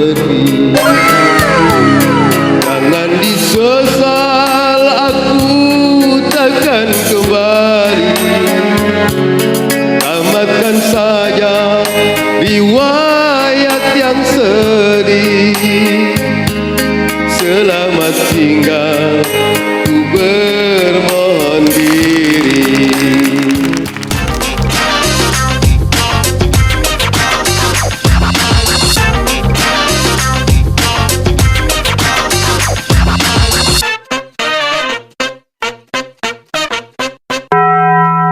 pedih. Jangan disesal, aku takkan kembali. Tamatkan saja riwayat yang sedih. Selamat tinggal, ku bermohon diri.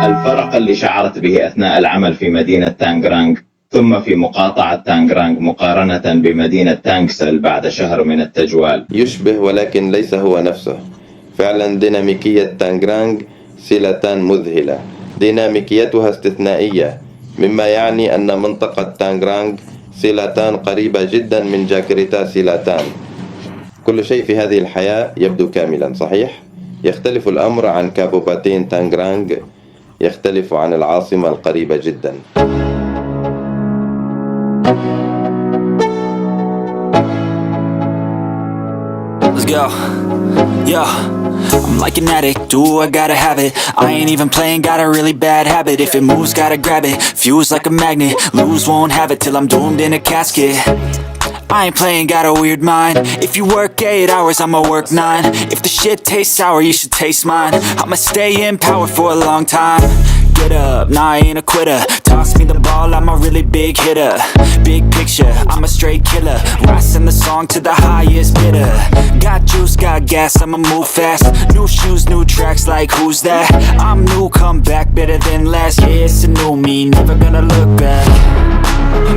الفرق اللي شعرت به أثناء العمل في مدينة تانغرانغ ثم في مقاطعة تانغرانغ مقارنة بمدينة تانغسل بعد شهر من التجوال. يشبه ولكن ليس هو نفسه. فعلا ديناميكية تانغرانغ سيلاتان مذهلة، ديناميكيتها استثنائية، مما يعني أن منطقة تانغرانغ سيلاتان قريبة جدا من جاكرتا سيلاتان. كل شيء في هذه الحياة يبدو كاملا، صحيح؟ يختلف الأمر عن كابوباتين تانغرانغ، يختلف عن العاصمة القريبة جدا. Let's go. Yo, I'm like an addict, do I gotta have it. I ain't even playing, got a really bad habit. If it moves, gotta grab it, fuse like a magnet. Lose, won't have it till I'm doomed in a casket. I ain't playing, got a weird mind. If you work 8 hours, I'ma work 9. If the shit tastes sour, you should taste mine. I'ma stay in power for a long time. Get up, nah, I ain't a quitter. Toss me the ball, I'm a really big hitter. Big picture, I'm a straight killer. Rising the song to the highest bidder. Got juice, got gas, I'ma move fast. New shoes, new tracks, like who's that? I'm new, come back, better than last. Yeah, it's a new me, never gonna look back.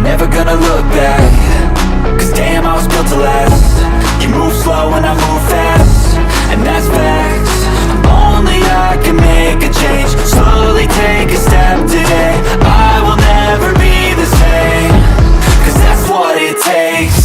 Never gonna look back. Cause damn, I was built to last. You move slow and I move fast, and that's facts. Only I can make a change. Slowly take a step today. I will never be the same. Cause that's what it takes.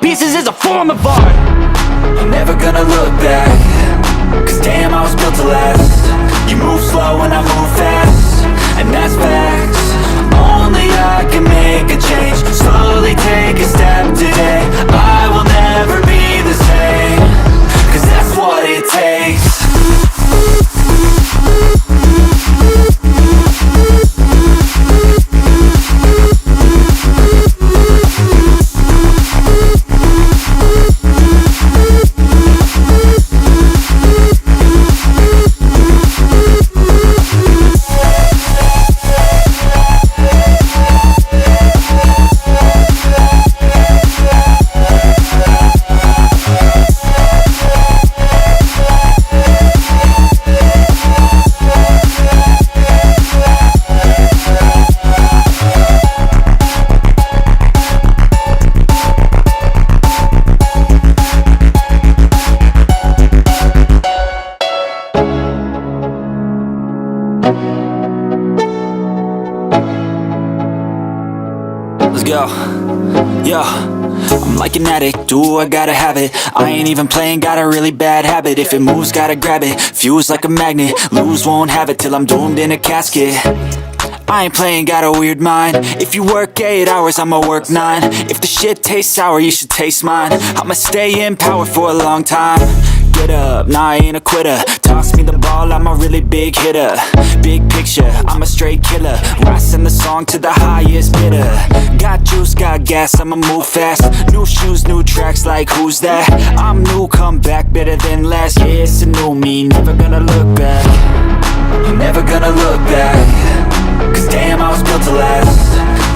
Pieces is a form of art. I'm never gonna look back. Cause damn, I was built to last. You move slow and I move fast, and that's facts. Only I can make a change. Slowly take a step today. I will never be the same. Cause that's what it takes. Let's go. Yo, I'm like an addict, do I gotta have it. I ain't even playing, got a really bad habit. If it moves, gotta grab it, fuse like a magnet. Lose, won't have it till I'm doomed in a casket. I ain't playing, got a weird mind. If you work 8 hours, I'ma work 9. If the shit tastes sour, you should taste mine. I'ma stay in power for a long time. Get up, nah, I ain't a quitter. Toss me the ball, I'm a really big hitter. Big picture, I'm a straight killer. Rising the song to the highest bidder. Got juice, got gas, I'ma move fast. New shoes, new tracks, like who's that? I'm new, come back, better than last. Yeah, it's a new me, never gonna look back. Never gonna look back. Cause damn, I was built to last.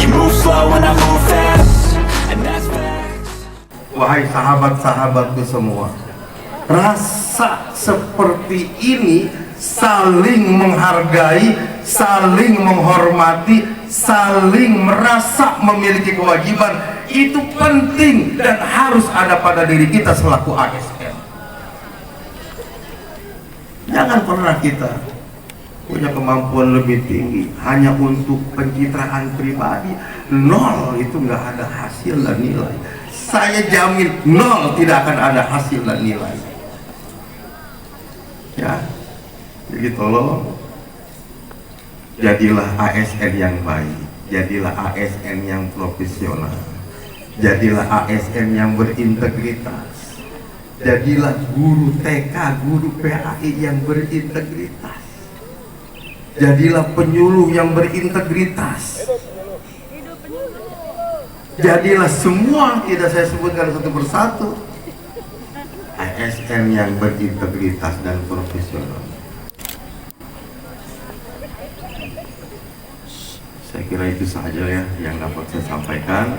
You move slow and I move fast, and that's facts. Wahai sahabat-sahabatku semua, rasa seperti ini saling menghargai, saling menghormati, saling merasa memiliki kewajiban. Itu penting dan harus ada pada diri kita selaku ASN. Jangan pernah kita punya kemampuan lebih tinggi hanya untuk pencitraan pribadi. Nol, itu nggak ada hasil dan nilai. Saya jamin nol, tidak akan ada hasil dan nilai. Ya, jadi tolong jadilah ASN yang baik, jadilah ASN yang profesional, jadilah ASN yang berintegritas, jadilah guru TK, guru PAI yang berintegritas, jadilah penyuluh yang berintegritas, jadilah semua, tidak saya sebutkan satu persatu, ASN yang berintegritas dan profesional. Saya kira itu saja ya yang dapat saya sampaikan.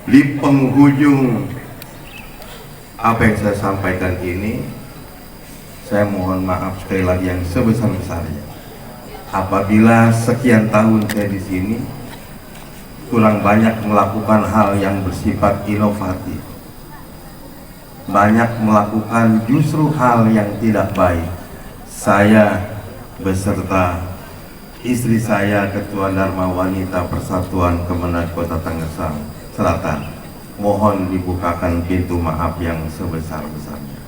Di penghujung apa yang saya sampaikan ini, saya mohon maaf sekali lagi yang sebesar-besarnya apabila sekian tahun saya di sini kurang banyak melakukan hal yang bersifat inovatif, banyak melakukan justru hal yang tidak baik. Saya beserta istri saya, Ketua Dharma Wanita Persatuan Kemenak Kota Tangerang Selatan, mohon dibukakan pintu maaf yang sebesar-besarnya.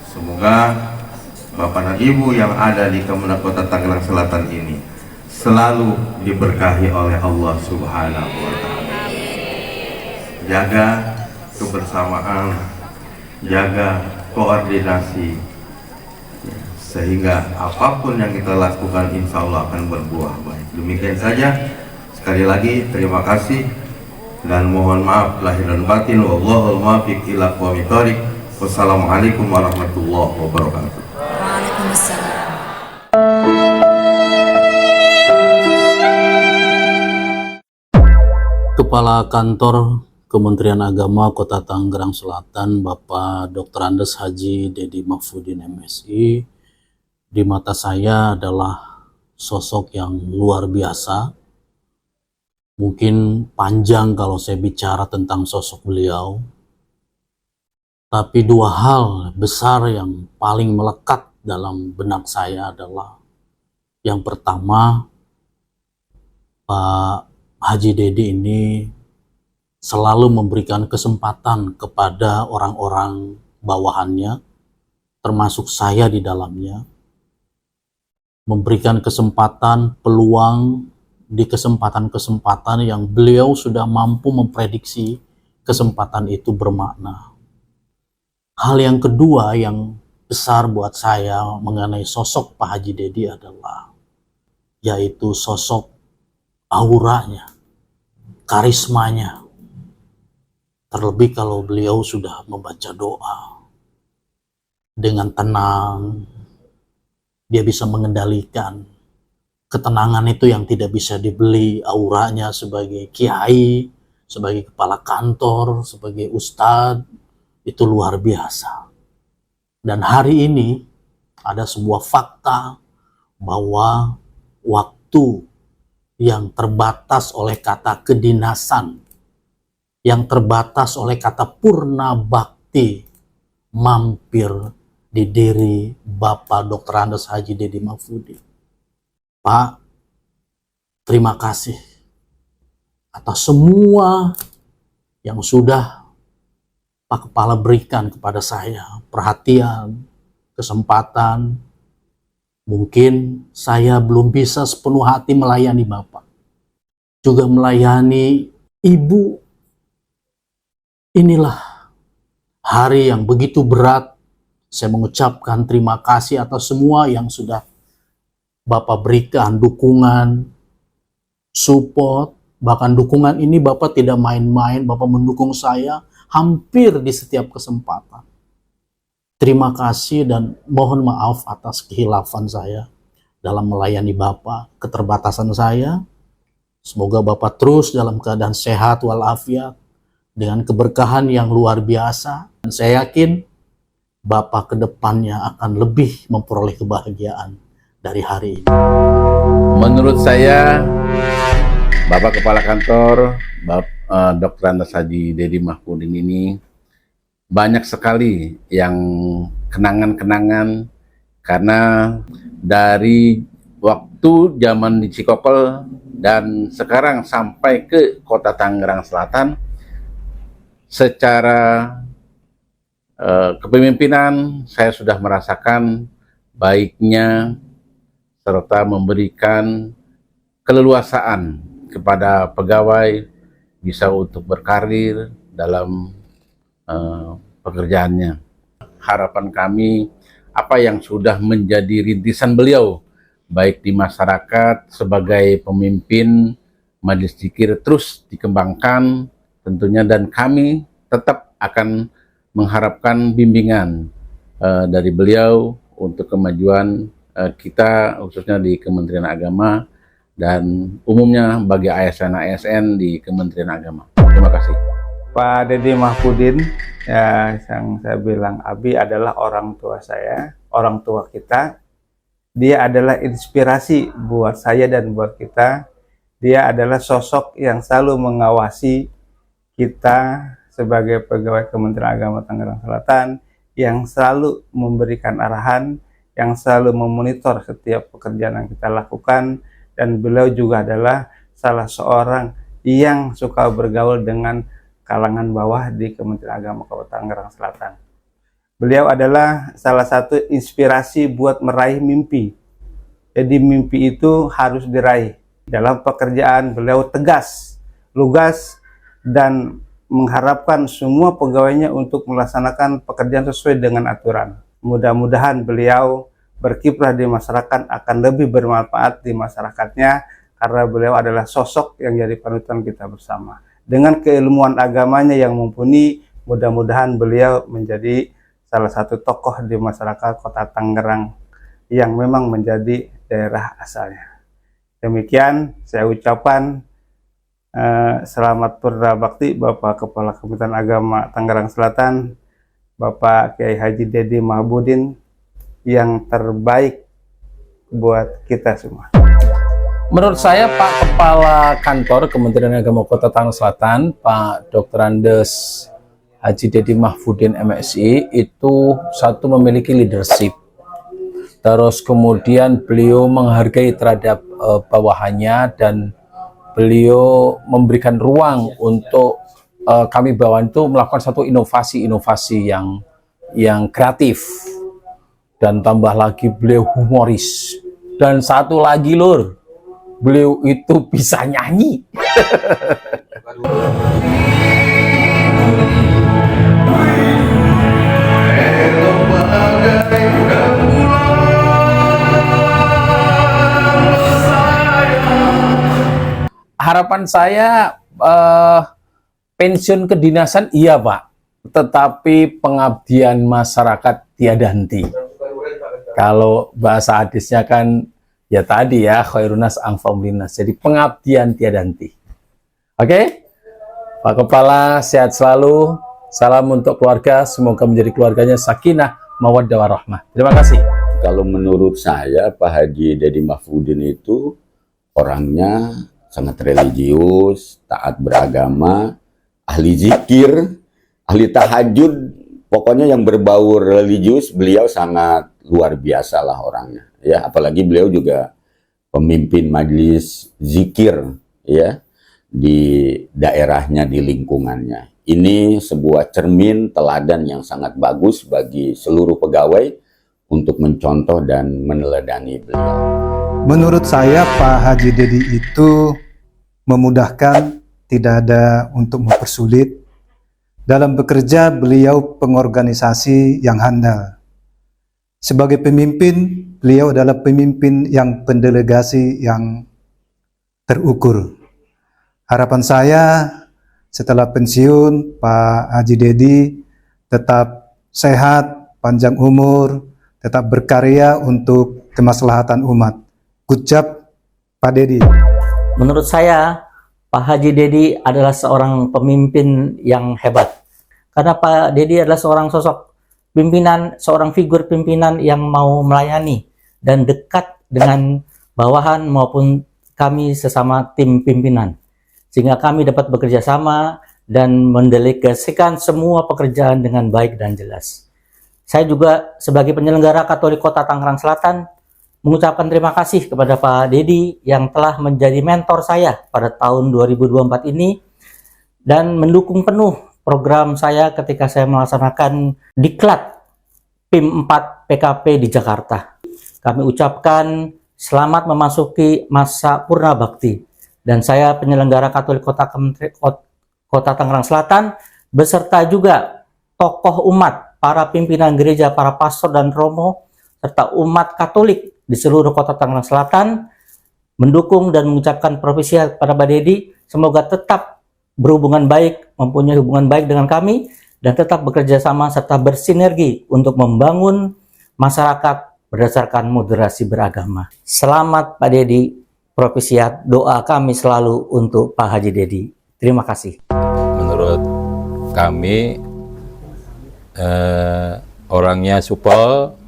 Semoga Bapak dan Ibu yang ada di Kemenak Kota Tangerang Selatan ini selalu diberkahi oleh Allah Subhanahu wa Ta'ala. Jaga kebersamaan, jaga koordinasi, sehingga apapun yang kita lakukan insya Allah akan berbuah baik. Demikian saja. Sekali lagi terima kasih dan mohon maaf lahir dan batin. Wallahul muwaffiq ila aqwamit thoriq. Wassalamualaikum warahmatullahi wabarakatuh. Waalaikumsalam. Kepala Kantor Kementerian Agama Kota Tangerang Selatan, Bapak Dr. Andes Haji Dedi Mahfudin MSI, di mata saya adalah sosok yang luar biasa. Mungkin panjang kalau saya bicara tentang sosok beliau, tapi dua hal besar yang paling melekat dalam benak saya adalah, yang pertama, Pak Haji Dedi ini selalu memberikan kesempatan kepada orang-orang bawahannya, termasuk saya di dalamnya, memberikan kesempatan, peluang di kesempatan-kesempatan yang beliau sudah mampu memprediksi kesempatan itu bermakna. Hal yang kedua yang besar buat saya mengenai sosok Pak Haji Dedi adalah, yaitu sosok auranya, karismanya. Terlebih kalau beliau sudah membaca doa dengan tenang, dia bisa mengendalikan ketenangan itu yang tidak bisa dibeli. Auranya sebagai kiai, sebagai kepala kantor, sebagai ustadz, itu luar biasa. Dan hari ini ada sebuah fakta bahwa waktu yang terbatas oleh kata kedinasan, yang terbatas oleh kata purna bakti, mampir di diri Bapak Dr. Andes Haji Dedi Mahfudin. Pak, terima kasih atas semua yang sudah Pak Kepala berikan kepada saya, perhatian, kesempatan. Mungkin saya belum bisa sepenuh hati melayani Bapak, juga melayani Ibu. Inilah hari yang begitu berat. Saya mengucapkan terima kasih atas semua yang sudah Bapak berikan, dukungan, support. Bahkan dukungan ini Bapak tidak main-main, Bapak mendukung saya hampir di setiap kesempatan. Terima kasih dan mohon maaf atas kehilafan saya dalam melayani Bapak, keterbatasan saya. Semoga Bapak terus dalam keadaan sehat walafiat, dengan keberkahan yang luar biasa. Dan saya yakin Bapak ke depannya akan lebih memperoleh kebahagiaan dari hari ini. Menurut saya, Bapak Kepala Kantor, Dr. Andes Haji Dedi Mahfudin ini banyak sekali yang kenangan-kenangan, karena dari waktu zaman di Cikokol dan sekarang sampai ke kota Tangerang Selatan, secara kepemimpinan saya sudah merasakan baiknya serta memberikan keleluasaan kepada pegawai bisa untuk berkarir dalam pekerjaannya. Harapan kami, apa yang sudah menjadi rintisan beliau baik di masyarakat sebagai pemimpin Majelis Zikir terus dikembangkan tentunya, dan kami tetap akan mengharapkan bimbingan dari beliau untuk kemajuan kita khususnya di Kementerian Agama dan umumnya bagi ASN-ASN di Kementerian Agama. Terima kasih. Pak Dedi Mahfudin, ya, yang saya bilang Abi adalah orang tua saya, orang tua kita. Dia adalah inspirasi buat saya dan buat kita. Dia adalah sosok yang selalu mengawasi kita sebagai pegawai Kementerian Agama Tangerang Selatan, yang selalu memberikan arahan, yang selalu memonitor setiap pekerjaan yang kita lakukan, dan beliau juga adalah salah seorang yang suka bergaul dengan kalangan bawah di Kementerian Agama Kabupaten Tangerang Selatan. Beliau adalah salah satu inspirasi buat meraih mimpi. Jadi mimpi itu harus diraih. Dalam pekerjaan beliau tegas, lugas, dan mengharapkan semua pegawainya untuk melaksanakan pekerjaan sesuai dengan aturan. Mudah-mudahan beliau berkiprah di masyarakat akan lebih bermanfaat di masyarakatnya, karena beliau adalah sosok yang jadi panutan kita bersama. Dengan keilmuan agamanya yang mumpuni, mudah-mudahan beliau menjadi salah satu tokoh di masyarakat Kota Tangerang yang memang menjadi daerah asalnya. Demikian saya ucapkan selamat Purna Bakti Bapak Kepala Kementerian Agama Tangerang Selatan, Bapak Kiai Haji Dedi Mahfudin, yang terbaik buat kita semua. Menurut saya Pak Kepala Kantor Kementerian Agama Kota Tangerang Selatan, Pak Dr. Andes Haji Dedi Mahfudin MSI, itu satu memiliki leadership. Terus kemudian beliau menghargai terhadap bawahannya, dan beliau memberikan ruang untuk kami bawahan itu melakukan satu inovasi yang kreatif, dan tambah lagi beliau humoris, dan satu lagi lur, beliau itu bisa nyanyi. Harapan saya pensiun kedinasan iya Pak, tetapi pengabdian masyarakat tiada henti. Kalau bahasa hadisnya kan ya tadi ya, khairunas anfa'um linnas. Jadi pengabdian tiada henti. Oke? Pak Kepala sehat selalu. Salam untuk keluarga, semoga menjadi keluarganya sakinah, mawaddah warahmah. Terima kasih. Kalau menurut saya Pak Haji Dedi Mahfudin itu orangnya sangat religius, taat beragama, ahli zikir, ahli tahajud, pokoknya yang berbau religius beliau sangat luar biasa lah orangnya. Ya, apalagi beliau juga pemimpin majelis zikir ya di daerahnya, di lingkungannya. Ini sebuah cermin teladan yang sangat bagus bagi seluruh pegawai untuk mencontoh dan meneladani beliau. Menurut saya Pak Haji Dedi itu memudahkan, tidak ada untuk mempersulit. Dalam bekerja beliau pengorganisasi yang handal. Sebagai pemimpin, beliau adalah pemimpin yang pendelegasi yang terukur. Harapan saya setelah pensiun Pak Haji Dedi tetap sehat, panjang umur, tetap berkarya untuk kemaslahatan umat. Good job Pak Dedi. Menurut saya Pak Haji Dedi adalah seorang pemimpin yang hebat. Karena Pak Dedi adalah seorang sosok pimpinan, seorang figur pimpinan yang mau melayani dan dekat dengan bawahan maupun kami sesama tim pimpinan. Sehingga kami dapat bekerja sama dan mendelegasikan semua pekerjaan dengan baik dan jelas. Saya juga sebagai penyelenggara Katolik Kota Tangerang Selatan mengucapkan terima kasih kepada Pak Dedi yang telah menjadi mentor saya pada tahun 2024 ini dan mendukung penuh program saya ketika saya melaksanakan diklat PIM 4 PKP di Jakarta. Kami ucapkan selamat memasuki masa purna bakti dan saya penyelenggara Katolik Kota Tangerang Selatan beserta juga tokoh umat, para pimpinan gereja, para pastor dan romo serta umat Katolik di seluruh Kota Tangerang Selatan mendukung dan mengucapkan propesi kepada Pak Dedi semoga tetap berhubungan baik, mempunyai hubungan baik dengan kami dan tetap bekerja sama serta bersinergi untuk membangun masyarakat berdasarkan moderasi beragama. Selamat Pak Dedi, propesiat, doa kami selalu untuk Pak Haji Dedi. Terima kasih. Menurut kami orangnya supel,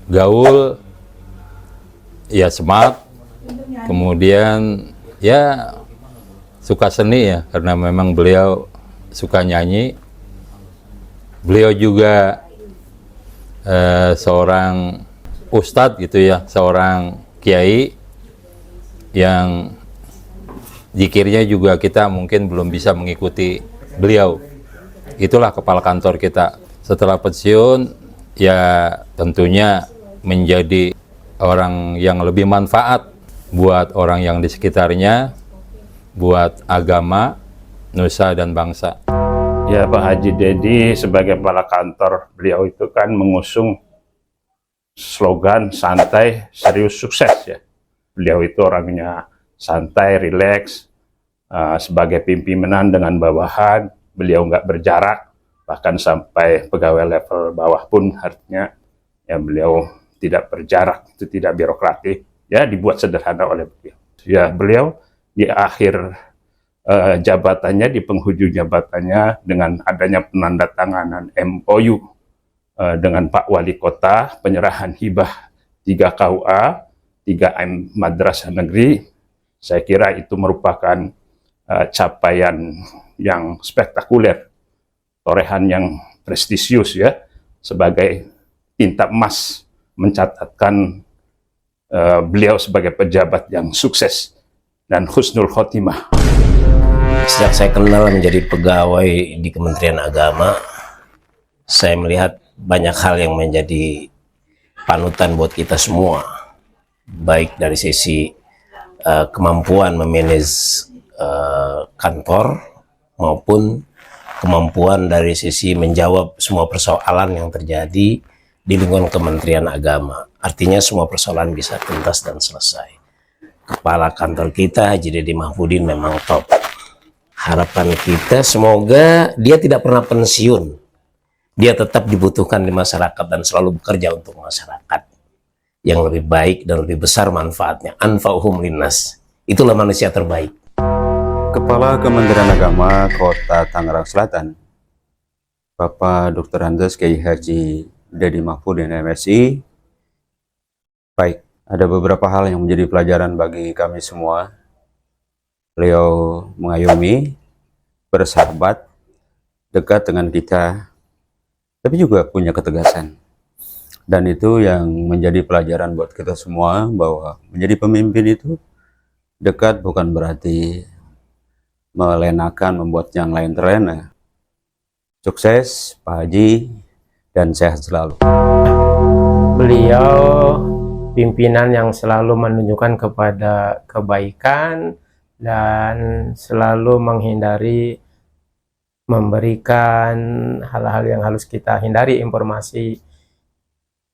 gaul, ya smart, kemudian ya suka seni ya, karena memang beliau suka nyanyi. Beliau juga seorang ustadz gitu ya, seorang kiai yang zikirnya juga kita mungkin belum bisa mengikuti beliau. Itulah kepala kantor kita. Setelah pensiun ya tentunya menjadi orang yang lebih manfaat buat orang yang di sekitarnya, buat agama, nusa dan bangsa. Ya, Pak Haji Dedi sebagai kepala kantor, beliau itu kan mengusung slogan santai, serius, sukses ya. Beliau itu orangnya santai, rileks, sebagai pimpinan dengan bawahan, beliau nggak berjarak, bahkan sampai pegawai level bawah pun artinya ya beliau tidak berjarak, itu tidak birokratik, ya dibuat sederhana oleh beliau. Ya beliau di akhir jabatannya, di penghujung jabatannya dengan adanya penandatanganan MOU dengan Pak Wali Kota, penyerahan hibah 3 KUA, 3M Madrasah Negeri, saya kira itu merupakan capaian yang spektakuler, torehan yang prestisius ya, sebagai tinta emas mencatatkan beliau sebagai pejabat yang sukses dan husnul khotimah. Sejak saya kenal menjadi pegawai di Kementerian Agama, saya melihat banyak hal yang menjadi panutan buat kita semua, baik dari sisi kemampuan memanage kantor maupun kemampuan dari sisi menjawab semua persoalan yang terjadi di lingkungan Kementerian Agama. Artinya semua persoalan bisa tuntas dan selesai. Kepala kantor kita Haji Dedi Mahfudin memang top. Harapan kita semoga dia tidak pernah pensiun. Dia tetap dibutuhkan di masyarakat dan selalu bekerja untuk masyarakat yang lebih baik dan lebih besar manfaatnya. Anfa'uhum linnas. Itulah manusia terbaik. Kepala Kementerian Agama Kota Tangerang Selatan, Bapak Dr. Andes Kiai Haji Dedi Mahfudin MSI. Baik, ada beberapa hal yang menjadi pelajaran bagi kami semua. Beliau mengayomi, bersahabat, dekat dengan kita, tapi juga punya ketegasan. Dan itu yang menjadi pelajaran buat kita semua, bahwa menjadi pemimpin itu dekat bukan berarti melenakan, membuat yang lain terlena. Sukses Pak Haji dan sehat selalu. Beliau pimpinan yang selalu menunjukkan kepada kebaikan dan selalu menghindari memberikan hal-hal yang harus kita hindari, informasi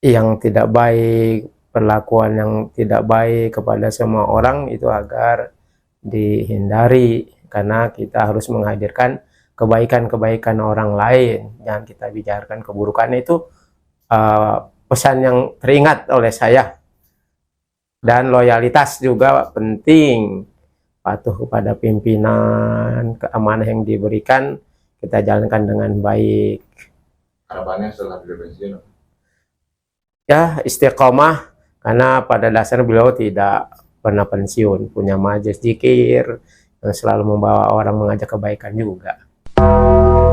yang tidak baik, perlakuan yang tidak baik kepada semua orang itu agar dihindari, karena kita harus menghadirkan kebaikan-kebaikan orang lain, jangan kita bicarakan keburukan. Itu pesan yang teringat oleh saya. Dan loyalitas juga penting. Pak patuh kepada pimpinan, keamanah yang diberikan kita jalankan dengan baik. Harapannya setelah beliau pensiun? Ya, istiqomah, karena pada dasarnya beliau tidak pernah pensiun, punya majelis zikir yang selalu membawa orang mengajak kebaikan juga.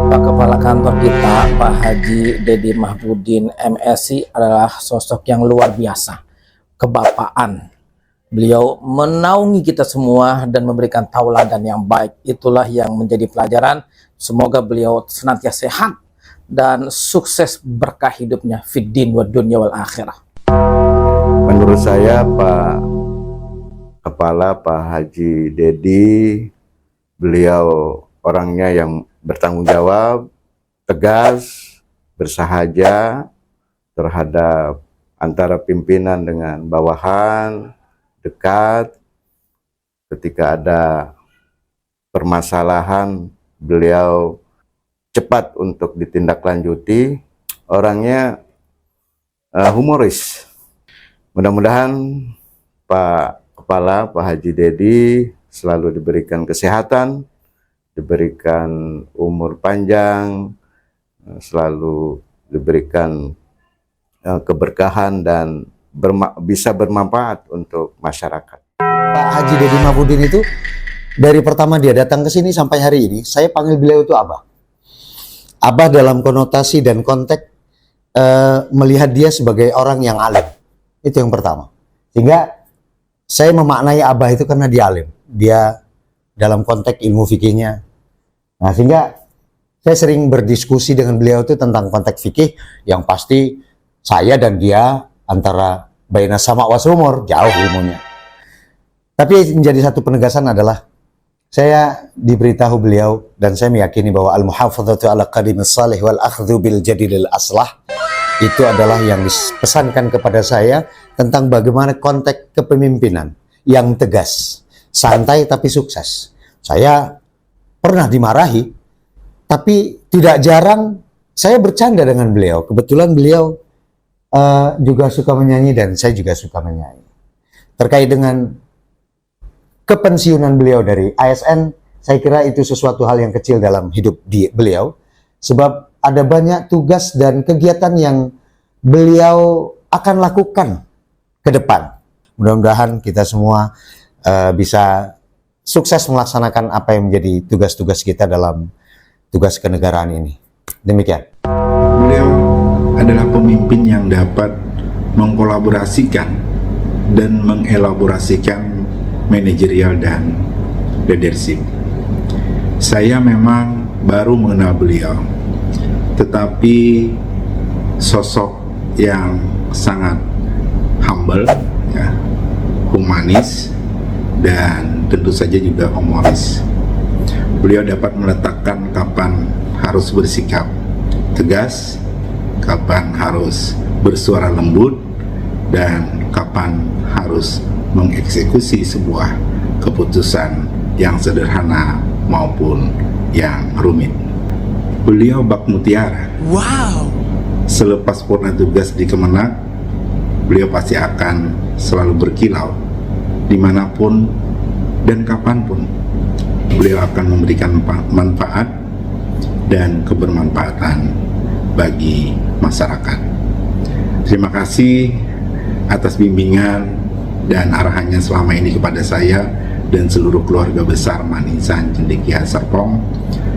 Pak Kepala Kantor kita, Pak Haji Dedi Mahpudin MSI adalah sosok yang luar biasa, kebapaan. Beliau menaungi kita semua dan memberikan tauladan yang baik. Itulah yang menjadi pelajaran. Semoga beliau senantiasa sehat dan sukses berkah hidupnya fid din wa dunya wal akhirah. Menurut saya Pak Kepala, Pak Haji Dedi, beliau orangnya yang bertanggung jawab, tegas, bersahaja terhadap antara pimpinan dengan bawahan, dekat. Ketika ada permasalahan, beliau cepat untuk ditindaklanjuti. Orangnya humoris. Mudah-mudahan Pak Kepala, Pak Haji Dedi selalu diberikan kesehatan, diberikan umur panjang, selalu diberikan keberkahan dan bisa bermanfaat untuk masyarakat. Pak Haji Dedi Mahpudin itu dari pertama dia datang ke sini sampai hari ini, saya panggil beliau itu Abah. Abah dalam konotasi dan konteks melihat dia sebagai orang yang alim. Itu yang pertama. Sehingga saya memaknai Abah itu karena dia alim. Dia dalam konteks ilmu fikihnya. Nah, sehingga saya sering berdiskusi dengan beliau itu tentang konteks fikih yang pasti saya dan dia antara baina sama wa sumur, jauh ilmunya. Tapi menjadi satu penegasan adalah saya diberitahu beliau dan saya meyakini bahwa al-muhafadzatu ala qadimis salih wal akhdhu bil jadidil aslah itu adalah yang dipesankan kepada saya tentang bagaimana konteks kepemimpinan yang tegas, santai tapi sukses. Saya pernah dimarahi, tapi tidak jarang saya bercanda dengan beliau. Kebetulan beliau juga suka menyanyi dan saya juga suka menyanyi. Terkait dengan kepensiunan beliau dari ASN, saya kira itu sesuatu hal yang kecil dalam hidup beliau. Sebab ada banyak tugas dan kegiatan yang beliau akan lakukan ke depan. Mudah-mudahan kita semua bisa sukses melaksanakan apa yang menjadi tugas-tugas kita dalam tugas kenegaraan ini. Demikian. Beliau adalah pemimpin yang dapat mengkolaborasikan dan mengelaborasikan manajerial dan leadership. Saya memang baru mengenal beliau, tetapi sosok yang sangat humble, ya, humanis, dan tentu saja juga humoris. Beliau dapat meletakkan kapan harus bersikap tegas, kapan harus bersuara lembut, dan kapan harus mengeksekusi sebuah keputusan yang sederhana maupun yang rumit. Beliau bak mutiara. Wow. Selepas purna tugas di Kemenak, beliau pasti akan selalu berkilau dimanapun dan kapanpun. Beliau akan memberikan manfaat dan kebermanfaatan bagi masyarakat. Terima kasih atas bimbingan dan arahannya selama ini kepada saya dan seluruh keluarga besar Manisan Cendekia Serpong.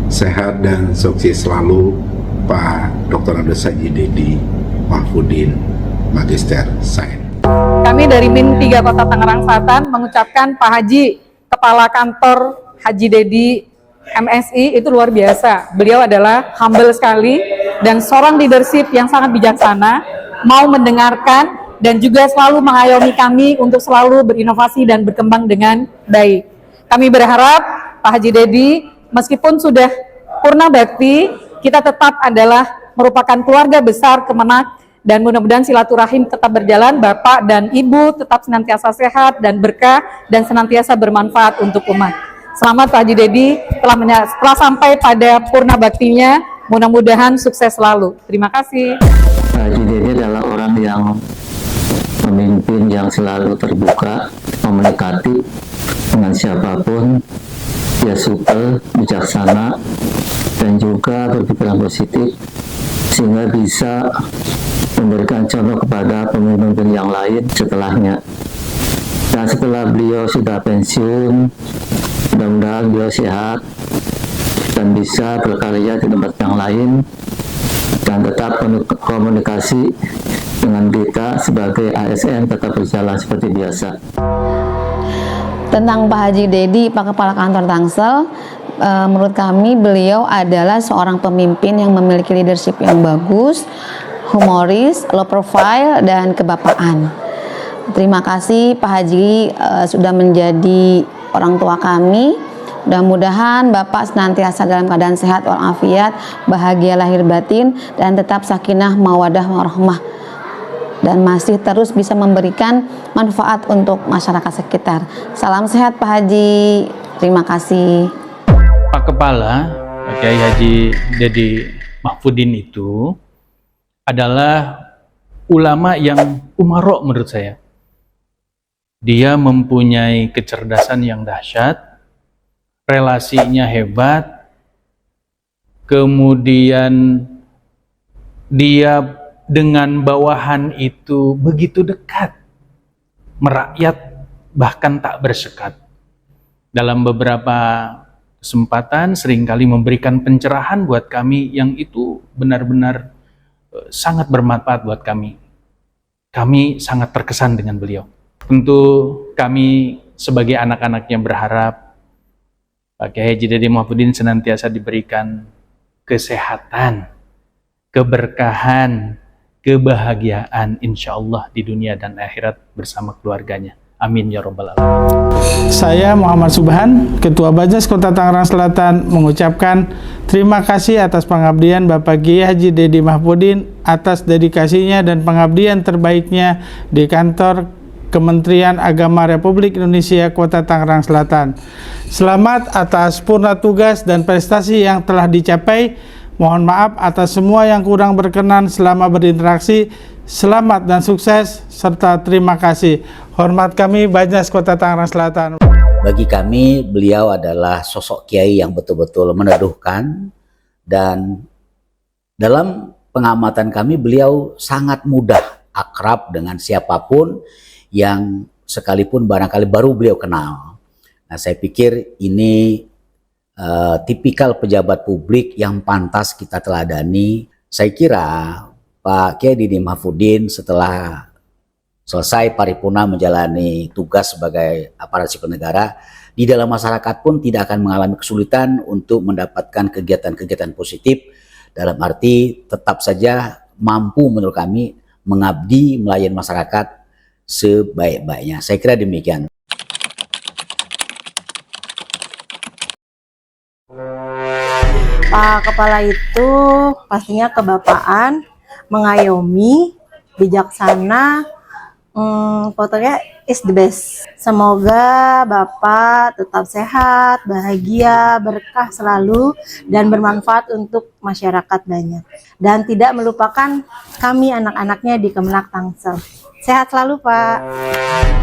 Sehat dan sukses selalu Pak Dr. Andes Haji Dedi Mahpudin, Magister Sains. Kami dari MIN 3 Kota Tangerang Selatan mengucapkan Pak Haji, Kepala Kantor Haji Dedi MSI itu luar biasa. Beliau adalah humble sekali dan seorang leadership yang sangat bijaksana, mau mendengarkan dan juga selalu mengayomi kami untuk selalu berinovasi dan berkembang dengan baik. Kami berharap Pak Haji Dedi meskipun sudah purna bakti, kita tetap adalah merupakan keluarga besar Kemenak dan mudah-mudahan silaturahim tetap berjalan, Bapak dan Ibu tetap senantiasa sehat dan berkah dan senantiasa bermanfaat untuk umat. Selamat Pak Haji Dedi telah sampai pada purna baktinya, mudah-mudahan sukses selalu. Terima kasih. Pak Haji Dedi adalah orang yang pemimpin yang selalu terbuka, memendekati dengan siapapun. Dia supel, bijaksana, dan juga berpikiran positif, sehingga bisa memberikan contoh kepada pemimpin yang lain setelahnya. Dan setelah beliau sudah pensiun, mudah-mudahan beliau sehat dan bisa berkarya di tempat yang lain, dan tetap komunikasi dengan kita sebagai ASN tetap berjalan seperti biasa. Tentang Pak Haji Dedi, Pak Kepala Kantor Tangsel, menurut kami beliau adalah seorang pemimpin yang memiliki leadership yang bagus, humoris, low profile, dan kebapaan. Terima kasih Pak Haji sudah menjadi orang tua kami. Mudah-mudahan Bapak senantiasa dalam keadaan sehat walafiat, bahagia lahir batin, dan tetap sakinah mawadah warahmah, dan masih terus bisa memberikan manfaat untuk masyarakat sekitar. Salam sehat Pak Haji. Terima kasih. Pak Kepala, Pak Kiai Haji Dedi Mahfudin itu adalah ulama yang umarok menurut saya. Dia mempunyai kecerdasan yang dahsyat, relasinya hebat, kemudian dia dengan bawahan itu begitu dekat, merakyat bahkan tak bersekat. Dalam beberapa kesempatan seringkali memberikan pencerahan buat kami yang itu benar-benar sangat bermanfaat buat kami. Kami sangat terkesan dengan beliau. Tentu kami sebagai anak-anaknya berharap Pak Kiai Haji Dedi Mahfudin senantiasa diberikan kesehatan, keberkahan, kebahagiaan insya Allah di dunia dan akhirat bersama keluarganya. Amin ya robbal alamin. Saya Muhammad Subhan, Ketua Bajas Kota Tangerang Selatan, mengucapkan terima kasih atas pengabdian Bapak Kiai Haji Dedi Mahfudin, atas dedikasinya dan pengabdian terbaiknya di kantor Kementerian Agama Republik Indonesia Kota Tangerang Selatan. Selamat atas purna tugas dan prestasi yang telah dicapai. Mohon maaf atas semua yang kurang berkenan selama berinteraksi. Selamat dan sukses, serta terima kasih. Hormat kami, Bajas Kota Tangerang Selatan. Bagi kami, beliau adalah sosok kiai yang betul-betul meneduhkan, dan dalam pengamatan kami, beliau sangat mudah akrab dengan siapapun yang sekalipun barangkali baru beliau kenal. Nah, saya pikir ini tipikal pejabat publik yang pantas kita teladani. Saya kira Pak Kiai Dedi Mahfudin setelah selesai paripurna menjalani tugas sebagai aparat sipil negara, di dalam masyarakat pun tidak akan mengalami kesulitan untuk mendapatkan kegiatan-kegiatan positif, dalam arti tetap saja mampu menurut kami mengabdi melayani masyarakat sebaik-baiknya. Saya kira demikian. Pak Kepala itu pastinya kebapaan, mengayomi, bijaksana, pokoknya is the best. Semoga Bapak tetap sehat, bahagia, berkah selalu, dan bermanfaat untuk masyarakat banyak. Dan tidak melupakan kami anak-anaknya di Kemenak Tangsel. Sehat selalu Pak.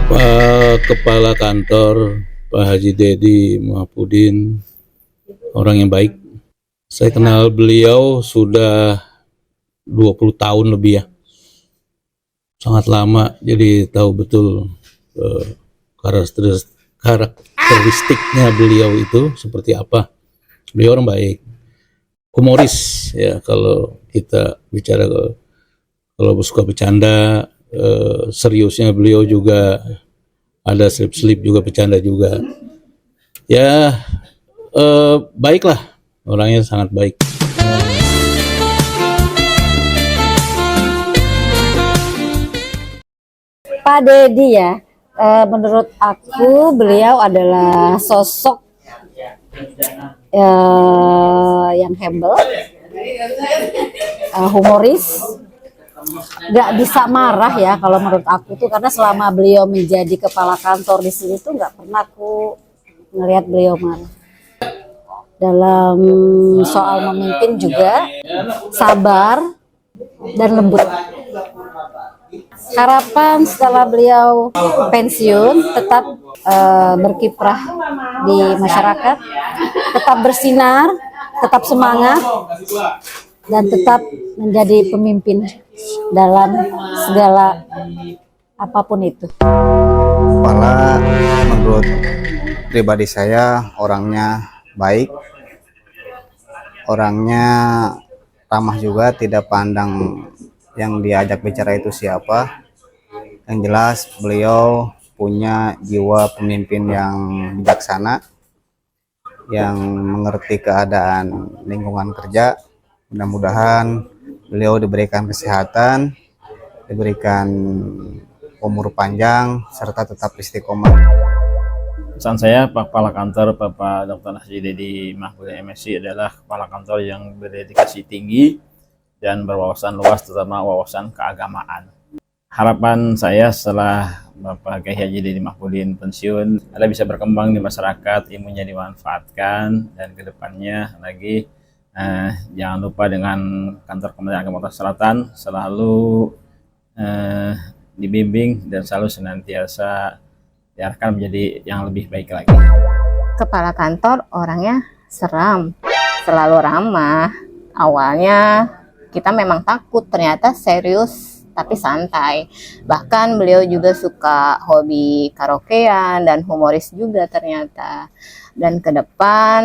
Pak Kepala Kantor, Pak Haji Dedi Mahfudin, orang yang baik. Saya kenal beliau sudah 20 tahun lebih ya. Sangat lama, jadi tahu betul karakteristiknya beliau itu seperti apa. Beliau orang baik, humoris ya, kalau kita bicara, kalau suka bercanda, seriusnya beliau juga ada slip-slip juga, bercanda juga. Ya baiklah, orangnya sangat baik. Pak Dedi ya, menurut aku beliau adalah sosok yang humble, humoris, nggak bisa marah ya kalau menurut aku tuh, karena selama beliau menjadi kepala kantor di sini tuh nggak pernah aku ngelihat beliau marah. Dalam soal memimpin juga sabar dan lembut. Harapan setelah beliau pensiun tetap berkiprah di masyarakat, tetap bersinar, tetap semangat, dan tetap menjadi pemimpin dalam segala apapun itu. Kepala menurut pribadi saya orangnya baik, orangnya ramah juga, tidak pandang yang diajak bicara itu siapa. Yang jelas beliau punya jiwa pemimpin yang bijaksana, yang mengerti keadaan lingkungan kerja. Mudah-mudahan beliau diberikan kesehatan, diberikan umur panjang, serta tetap istiqomah. Pesan saya, Kepala Kantor Bapak Dr. Haji Dedi Mahpudin MSI adalah kepala kantor yang berdedikasi tinggi dan berwawasan luas, terutama wawasan keagamaan. Harapan saya setelah Bapak Kiai Haji Dedi Mahpudin pensiun, adalah bisa berkembang di masyarakat, ilmunya dimanfaatkan, dan kedepannya lagi jangan lupa dengan kantor Kementerian Agama Kota Selatan selalu dibimbing dan selalu senantiasa diarahkan menjadi yang lebih baik lagi. Kepala kantor orangnya seram, selalu ramah. Awalnya kita memang takut, ternyata serius tapi santai. Bahkan beliau juga suka hobi karaokean dan humoris juga ternyata. Dan ke depan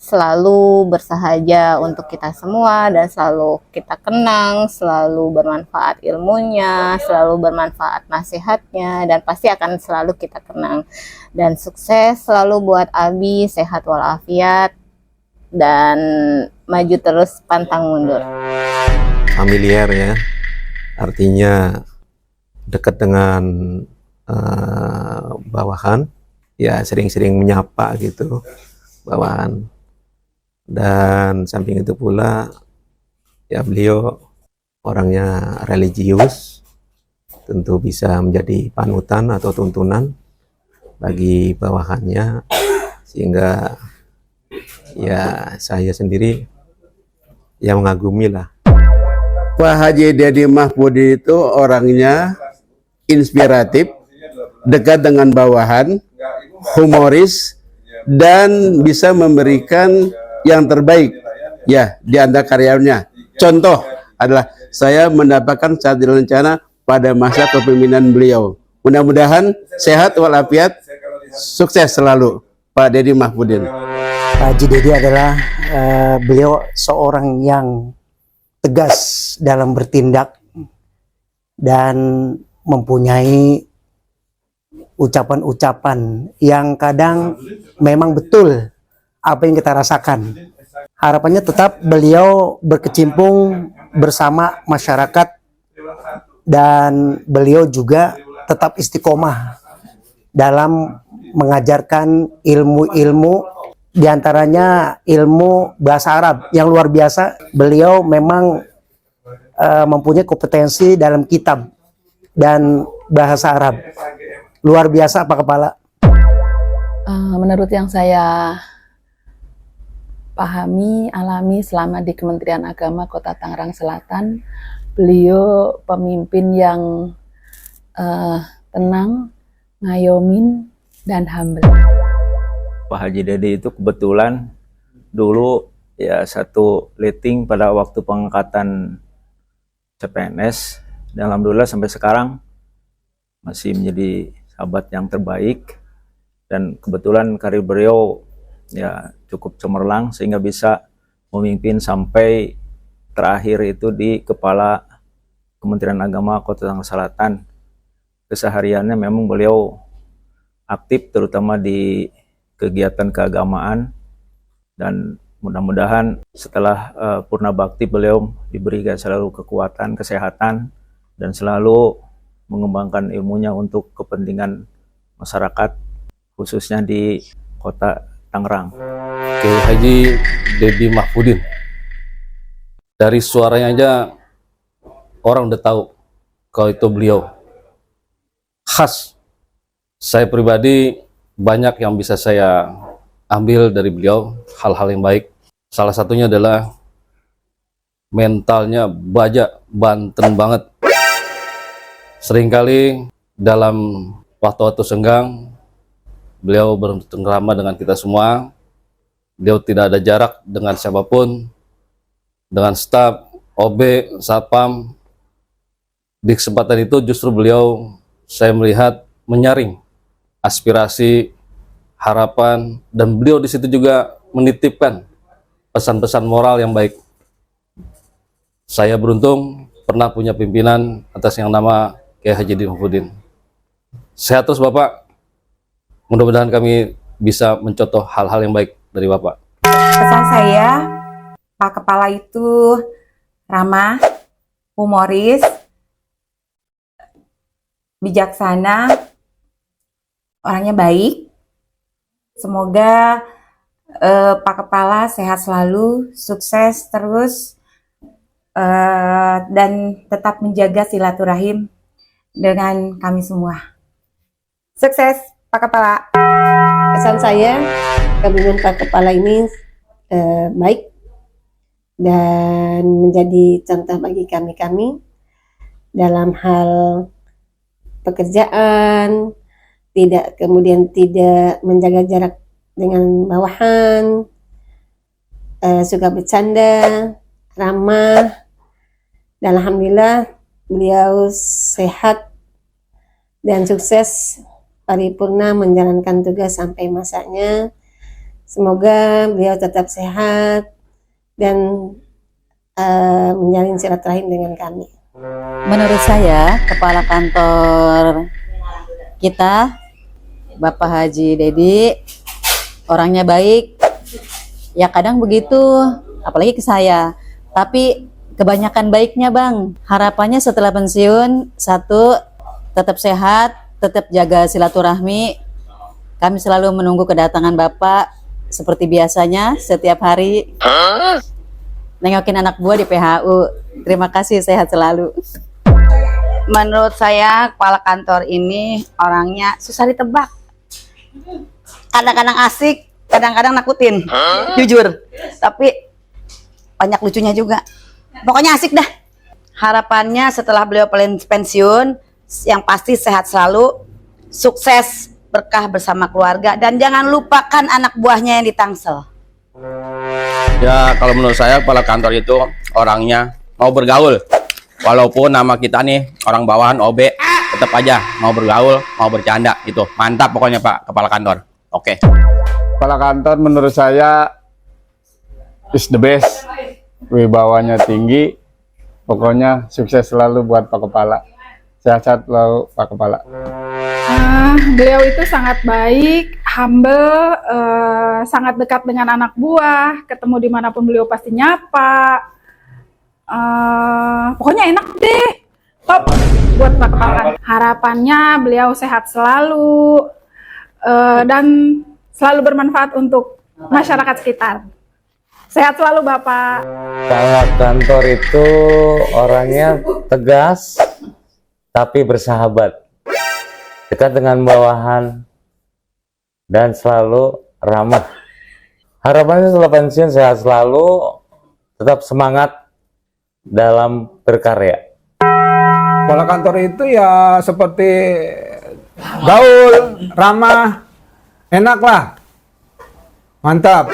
selalu bersahaja untuk kita semua dan selalu kita kenang, selalu bermanfaat ilmunya, selalu bermanfaat nasihatnya, dan pasti akan selalu kita kenang. Dan sukses selalu buat Abi, sehat walafiat, dan maju terus pantang mundur. Familiar ya, artinya dekat dengan bawahan, ya sering-sering menyapa gitu bawahan. Dan samping itu pula ya beliau orangnya religius, tentu bisa menjadi panutan atau tuntunan bagi bawahannya, sehingga ya saya sendiri yang mengagumi lah. Pak Haji Dedi Mahpudin itu orangnya inspiratif, dekat dengan bawahan, humoris, dan bisa memberikan yang terbaik ya di antara karyawannya. Contoh adalah saya mendapatkan saat direncana pada masa kepemimpinan beliau. Mudah-mudahan sehat walafiat, sukses selalu Pak Dedi Mahpudin. Pak Haji Dedi adalah beliau seorang yang tegas dalam bertindak dan mempunyai ucapan-ucapan yang kadang memang betul apa yang kita rasakan. Harapannya tetap beliau berkecimpung bersama masyarakat dan beliau juga tetap istiqomah dalam mengajarkan ilmu-ilmu, diantaranya ilmu bahasa Arab yang luar biasa. Beliau memang mempunyai kompetensi dalam kitab dan bahasa Arab. Luar biasa Pak Kepala. Menurut yang saya pahami, alami selama di Kementerian Agama Kota Tangerang Selatan, beliau pemimpin yang tenang, ngayomin, dan humble. Pak Haji Dedi itu kebetulan dulu ya satu leting pada waktu pengangkatan CPNS, dan alhamdulillah sampai sekarang masih menjadi sahabat yang terbaik, dan kebetulan karir beliau ya cukup cemerlang sehingga bisa memimpin sampai terakhir itu di Kepala Kementerian Agama Kota Tangerang Selatan. Kesehariannya memang beliau aktif terutama di kegiatan keagamaan, dan mudah-mudahan setelah purna bakti beliau diberikan selalu kekuatan, kesehatan, dan selalu mengembangkan ilmunya untuk kepentingan masyarakat khususnya di Kota Tangerang. Kiai Haji Dedi Mahpudin, dari suaranya aja orang udah tahu kalau itu beliau. Khas, saya pribadi banyak yang bisa saya ambil dari beliau, hal-hal yang baik. Salah satunya adalah mentalnya baja, Banten banget. Seringkali dalam waktu-waktu senggang, beliau bercengkrama dengan kita semua. Beliau tidak ada jarak dengan siapapun, dengan staf, OB, Satpam. Di kesempatan itu justru beliau, saya melihat, menyaring aspirasi, harapan, dan beliau di situ juga menitipkan pesan-pesan moral yang baik. Saya beruntung pernah punya pimpinan atas yang nama Kiai Haji Dedi Mahpudin. Sehat terus Bapak. Mudah-mudahan kami bisa mencontoh hal-hal yang baik dari Bapak. Pesan saya, Pak Kepala itu ramah, humoris, bijaksana, orangnya baik. Semoga Pak Kepala sehat selalu, sukses terus, dan tetap menjaga silaturahim dengan kami semua. Sukses Pak Kepala. Pesan saya, kebingungan Pak Kepala ini baik dan menjadi contoh bagi kami dalam hal pekerjaan, kemudian tidak menjaga jarak dengan bawahan, suka bercanda, ramah, dan alhamdulillah beliau sehat dan sukses paripurna menjalankan tugas sampai masanya. Semoga beliau tetap sehat dan menjalin silaturahim dengan kami. Menurut saya, Kepala Kantor kita, Bapak Haji Dedi, orangnya baik. Ya kadang begitu, apalagi ke saya. Tapi kebanyakan baiknya Bang. Harapannya setelah pensiun, satu, tetap sehat, tetap jaga silaturahmi. Kami selalu menunggu kedatangan Bapak seperti biasanya setiap hari. Nengokin anak buah di PHU. Terima kasih, sehat selalu. Menurut saya kepala kantor ini orangnya susah ditebak. Kadang-kadang asik, kadang-kadang nakutin. Jujur. Tapi banyak lucunya juga. Pokoknya asik dah. Harapannya setelah beliau pensiun, yang pasti sehat selalu, sukses, berkah bersama keluarga, dan jangan lupakan anak buahnya yang di Tangsel. Ya kalau menurut saya kepala kantor itu orangnya mau bergaul. Walaupun nama kita nih orang bawahan OB, tetap aja mau bergaul, mau bercanda gitu. Mantap pokoknya Pak Kepala Kantor. Oke. Kepala kantor menurut saya is the best. Wibawanya tinggi. Pokoknya sukses selalu buat Pak Kepala. Sehat-sehat selalu Pak Kepala. Beliau itu sangat baik, humble, sangat dekat dengan anak buah, ketemu dimanapun beliau pasti nyapa. Pokoknya enak deh, top buat Pak Kepala. Harapannya beliau sehat selalu dan selalu bermanfaat untuk masyarakat sekitar. Sehat selalu Bapak. Kepala kantor itu orangnya tegas tapi bersahabat, dekat dengan bawahan dan selalu ramah. Harapannya setelah pensiun sehat selalu, tetap semangat dalam berkarya. Kepala kantor itu ya seperti gaul, ramah, enak lah, mantap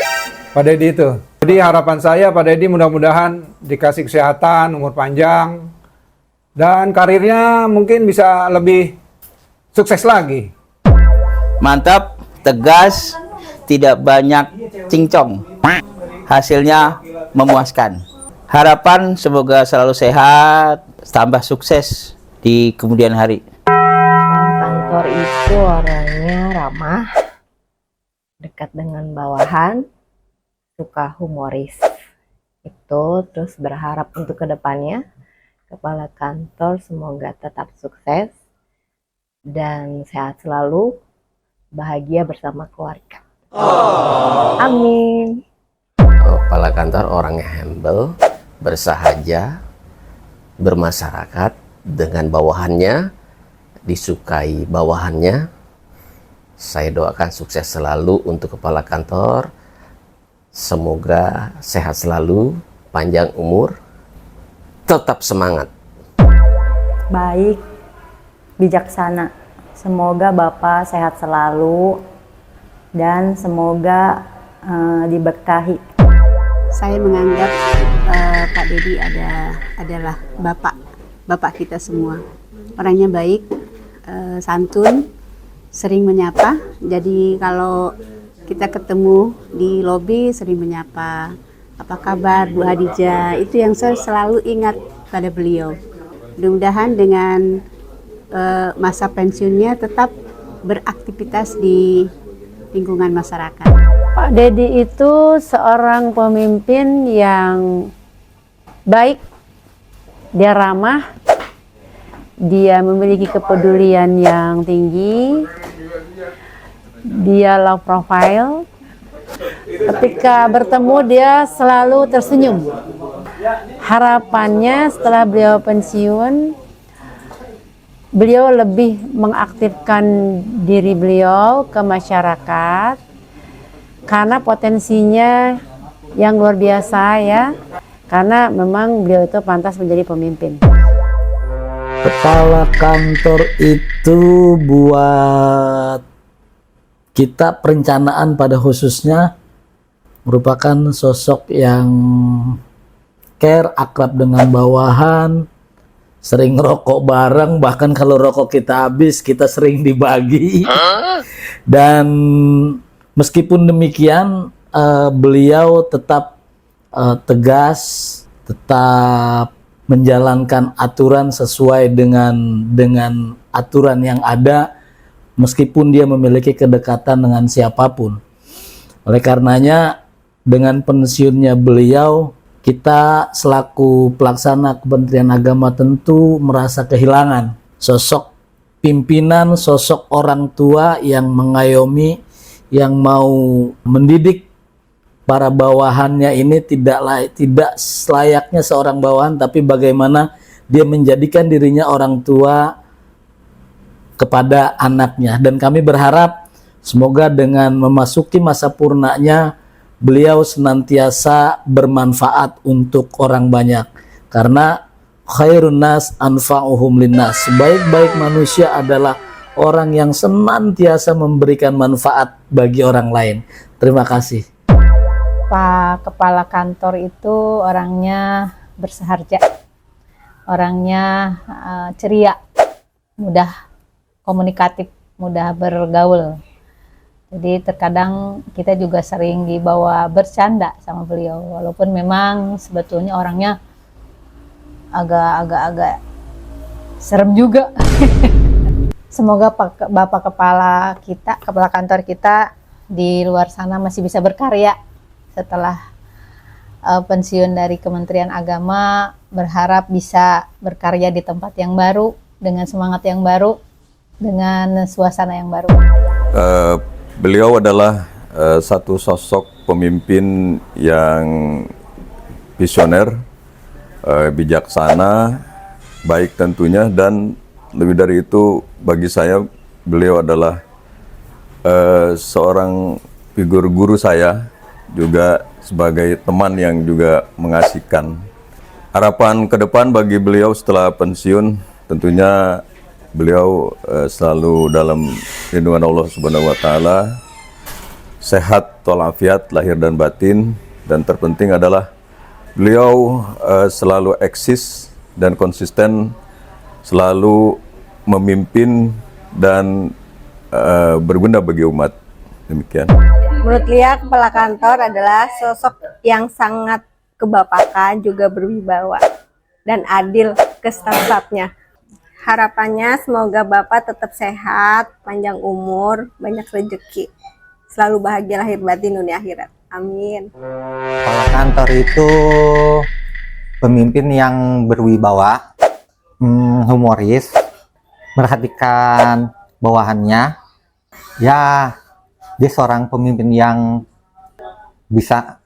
Pak Dedi itu. Jadi harapan saya Pak Dedi mudah-mudahan dikasih kesehatan, umur panjang, dan karirnya mungkin bisa lebih sukses lagi. Mantap, tegas, tidak banyak cincong. Hasilnya memuaskan. Harapan semoga selalu sehat, tambah sukses di kemudian hari. Kantor itu orangnya ramah, dekat dengan bawahan, suka humoris. Itu terus berharap untuk kedepannya Kepala Kantor semoga tetap sukses dan sehat selalu, bahagia bersama keluarga. Amin. Kepala kantor orangnya humble, bersahaja, bermasyarakat dengan bawahannya, disukai bawahannya. Saya doakan sukses selalu untuk kepala kantor. Semoga sehat selalu, panjang umur, tetap semangat. Baik, bijaksana. Semoga Bapak sehat selalu dan semoga diberkahi. Saya menganggap Pak Dedi adalah bapak kita semua. Orangnya baik, santun, sering menyapa. Jadi kalau kita ketemu di lobi sering menyapa. Apa kabar Bu Hadijah? Itu yang saya selalu ingat pada beliau. Mudah-mudahan dengan masa pensiunnya tetap beraktivitas di lingkungan masyarakat. Pak Dedi itu seorang pemimpin yang baik, dia ramah, dia memiliki kepedulian yang tinggi, dia low profile. Ketika bertemu dia selalu tersenyum. Harapannya setelah beliau pensiun, beliau lebih mengaktifkan diri beliau ke masyarakat karena potensinya yang luar biasa ya, karena memang beliau itu pantas menjadi pemimpin. Kepala kantor itu buat kita perencanaan pada khususnya merupakan sosok yang care, akrab dengan bawahan, sering rokok bareng, bahkan kalau rokok kita habis kita sering dibagi. Dan meskipun demikian beliau tetap tegas, tetap menjalankan aturan sesuai dengan aturan yang ada, meskipun dia memiliki kedekatan dengan siapapun. Oleh karenanya dengan pensiunnya beliau, kita selaku pelaksana Kementerian Agama tentu merasa kehilangan sosok pimpinan, sosok orang tua yang mengayomi, yang mau mendidik para bawahannya ini tidak selayaknya seorang bawahan, tapi bagaimana dia menjadikan dirinya orang tua kepada anaknya. Dan kami berharap semoga dengan memasuki masa purnanya beliau senantiasa bermanfaat untuk orang banyak, karena khairun nas anfa'uhum linnas, sebaik-baik manusia adalah orang yang senantiasa memberikan manfaat bagi orang lain. Terima kasih. Pak Kepala Kantor itu orangnya bersahaja, orangnya ceria, mudah komunikatif, mudah bergaul. Jadi terkadang kita juga sering dibawa bercanda sama beliau, walaupun memang sebetulnya orangnya agak serem juga. Semoga Bapak Kepala Kantor kita di luar sana masih bisa berkarya setelah pensiun dari Kementerian Agama. Berharap bisa berkarya di tempat yang baru, dengan semangat yang baru, dengan suasana yang baru. Beliau adalah satu sosok pemimpin yang visioner, bijaksana, baik tentunya, dan lebih dari itu bagi saya beliau adalah seorang figur guru saya, juga sebagai teman yang juga mengasihkan. Harapan ke depan bagi beliau setelah pensiun, tentunya beliau selalu dalam lindungan Allah Subhanahu wa Ta'ala, sehat walafiat lahir dan batin, dan terpenting adalah beliau selalu eksis dan konsisten, selalu memimpin dan berguna bagi umat. Demikian. Menurut Lia, Kepala Kantor adalah sosok yang sangat kebapakan, juga berwibawa dan adil ke staf-stafnya. Harapannya semoga Bapak tetap sehat, panjang umur, banyak rezeki, selalu bahagia lahir batin dunia akhirat. Amin. Kepala Kantor itu pemimpin yang berwibawa, humoris, merhatikan bawahannya. Ya, dia seorang pemimpin yang bisa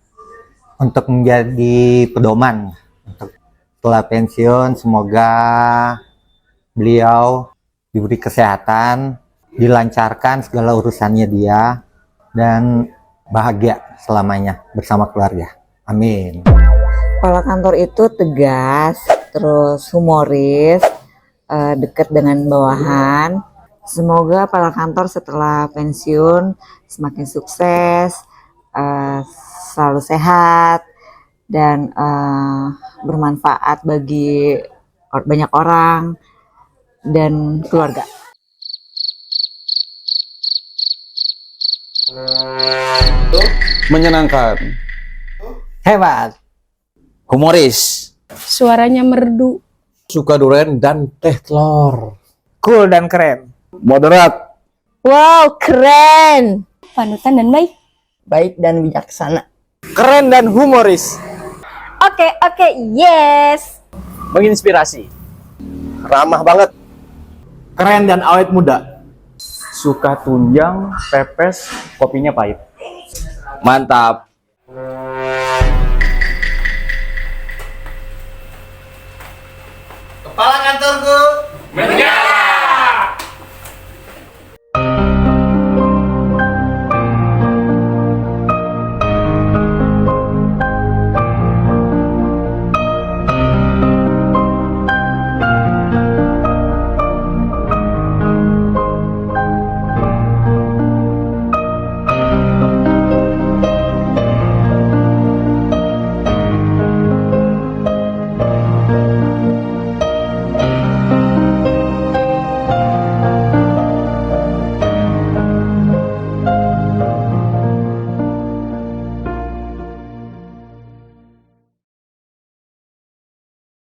untuk menjadi pedoman untuk setelah pensiun. Semoga beliau diberi kesehatan, dilancarkan segala urusannya dia, dan bahagia selamanya bersama keluarga. Amin. Kepala kantor itu tegas, terus humoris, dekat dengan bawahan. Semoga kepala kantor setelah pensiun semakin sukses, selalu sehat, dan bermanfaat bagi banyak orang dan keluarga. Menyenangkan, Hebat. Humoris. Suaranya merdu. suka durian dan teh telur. Cool dan keren. Moderat. Wow, keren. Panutan dan baik. Baik dan bijaksana. Keren dan humoris. Oke, yes. Menginspirasi. Ramah banget. Keren dan awet muda. Suka tunjang, pepes, kopinya pahit. Mantap.